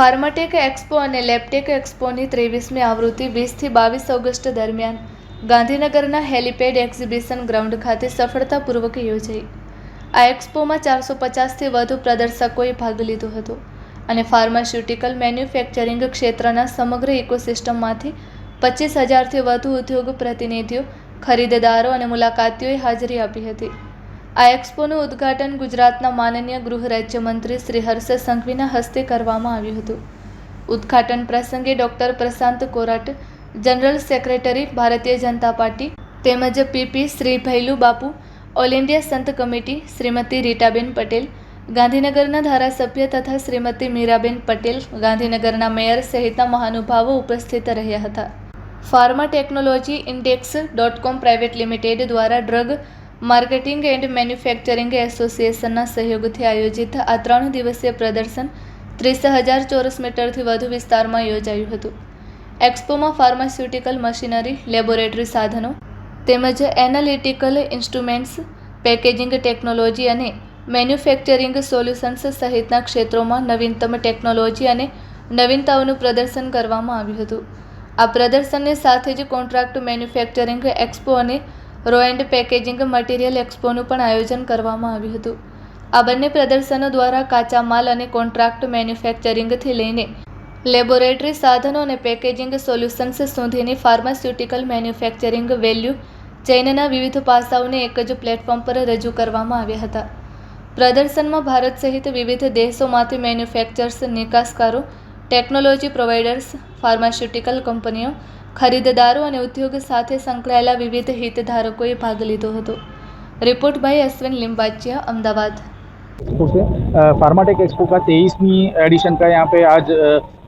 Pharmatech expo અને Labtech એક્સપોની 23મી આવૃત્તિ 20 થી 22 ઓગસ્ટ દરમિયાન ગાંધીનગરના હેલિપેડ એક્ઝિબિશન ગ્રાઉન્ડ ખાતે સફળતાપૂર્વક યોજાઈ। આ એક્સપોમાં 450થી વધુ પ્રદર્શકોએ ભાગ લીધો હતો અને ફાર્માસ્યુટિકલ મેન્યુફેક્ચરિંગ ક્ષેત્રના સમગ્ર ઇકોસિસ્ટમમાંથી 25,000થી વધુ ઉદ્યોગ પ્રતિનિધિઓ, ખરીદદારો અને મુલાકાતીઓએ હાજરી આપી હતી। આ એક્સપોનું ઉદ્ઘાટન ગુજરાતના માનનીય ગૃહ રાજ્યમંત્રી શ્રી હર્ષ સંઘવીના હસ્તે કરવામાં આવ્યું હતું। ઉદ્ઘાટન પ્રસંગે ડૉક્ટર પ્રશાંત Korat, general secretary Bharatiya Janata party તેમજ પીપી શ્રી ભૈલુ બાપુ, ઓલ ઇન્ડિયા સંત કમિટી શ્રીમતી રીટાબેન પટેલ, ગાંધીનગરના ધારાસભ્ય તથા શ્રીમતી મીરાબેન પટેલ, ગાંધીનગરના મેયર સહિતના મહાનુભાવો ઉપસ્થિત રહ્યા હતા। ફાર્મા ટેકનોલોજી ઇન્ડેક્સ.com પ્રાઇવેટ લિમિટેડ દ્વારા ડ્રગ માર્કેટિંગ એન્ડ મેન્યુફેક્ચરિંગ એસોસિએશનના સહયોગથી આયોજિત આ 3 દિવસીય પ્રદર્શન 30,000 ચોરસ મીટરથી વધુ વિસ્તારમાં યોજાયું હતું। એક્સપોમાં ફાર્માસ્યુટિકલ મશીનરી, લેબોરેટરી સાધનો તેમજ એનાલિટિકલ ઇન્સ્ટ્રુમેન્ટ્સ, પેકેજિંગ ટેકનોલોજી અને મેન્યુફેક્ચરિંગ સોલ્યુશન્સ સહિતના ક્ષેત્રોમાં નવીનતમ ટેકનોલોજી અને નવીનતાઓનું પ્રદર્શન કરવામાં આવ્યું હતું। આ પ્રદર્શનની સાથે જ કોન્ટ્રાક્ટ મેન્યુફેક્ચરિંગ એક્સપો અને રો એન્ડ પેકેજિંગ મટીરિયલ એક્સપોનું પણ આયોજન કરવામાં આવ્યું હતું। આ બંને પ્રદર્શનો દ્વારા કાચા માલ અને કોન્ટ્રાક્ટ મેન્યુફેક્ચરિંગથી લઈને લેબોરેટરી સાધનો અને પેકેજિંગ સોલ્યુશન્સ સુધીની ફાર્માસ્યુટિકલ મેન્યુફેક્ચરિંગ વેલ્યુ ચેઇનના વિવિધ પાસાઓને એક જ પ્લેટફોર્મ પર રજૂ કરવામાં આવ્યા હતા। પ્રદર્શનમાં ભારત સહિત વિવિધ દેશોમાંથી મેન્યુફેક્ચર્સ, નિકાસકારો, ટેકનોલોજી પ્રોવાઇડર્સ, ફાર્માસ્યુટિકલ કંપનીઓ, ખરીદદારો અને ઉદ્યોગ સાથે સંકળાયેલા વિવિધ હિતધારકોએ ભાગ લીધો હતો। Report by Ashwin Limbachiya, Ahmedabad. Pharmatech expo का 23वीं एडिशन का यहाँ पे आज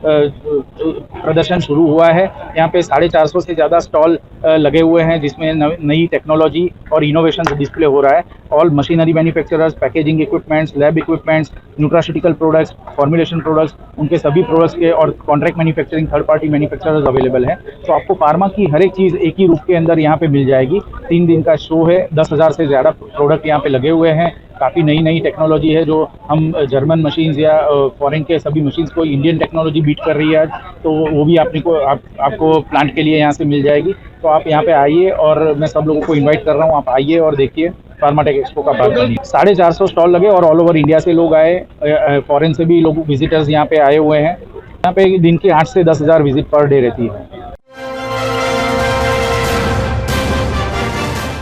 प्रदर्शन शुरू हुआ है। यहाँ पे 450 से ज़्यादा स्टॉल लगे हुए हैं जिसमें नई टेक्नोलॉजी और इनोवेशन डिस्प्ले हो रहा है। All machinery manufacturers, packaging equipments, lab equipments, nutraceutical products, formulation products, उनके सभी प्रोडक्ट्स के और contract manufacturing third party manufacturers available हैं। तो आपको फार्मा की हर एक चीज़ एक ही रूप के अंदर यहाँ पे मिल जाएगी। 3 दिन का शो है, 10,000 से ज़्यादा प्रोडक्ट यहाँ पे लगे हुए हैं। काफ़ी नई नई टेक्नोलॉजी है जो हम जर्मन मशीन्स या फॉरेन के सभी मशीन्स को इंडियन टेक्नोलॉजी बीट कर रही है आज, तो वो भी आपको प्लांट के लिए यहाँ से मिल जाएगी। तो आप यहाँ पे आइए और मैं सब लोगों को इनवाइट कर रहा हूँ, आप आइए और देखिए फार्माटेक एक्सपो का भाग बनिए। 450 स्टॉल लगे और ऑल ओवर इंडिया से लोग आए, फॉरेन से भी लोग विजिटर्स यहाँ पे आए हुए हैं। यहाँ पे दिन की 8 से 10,000 विजिट पर डे रहती है।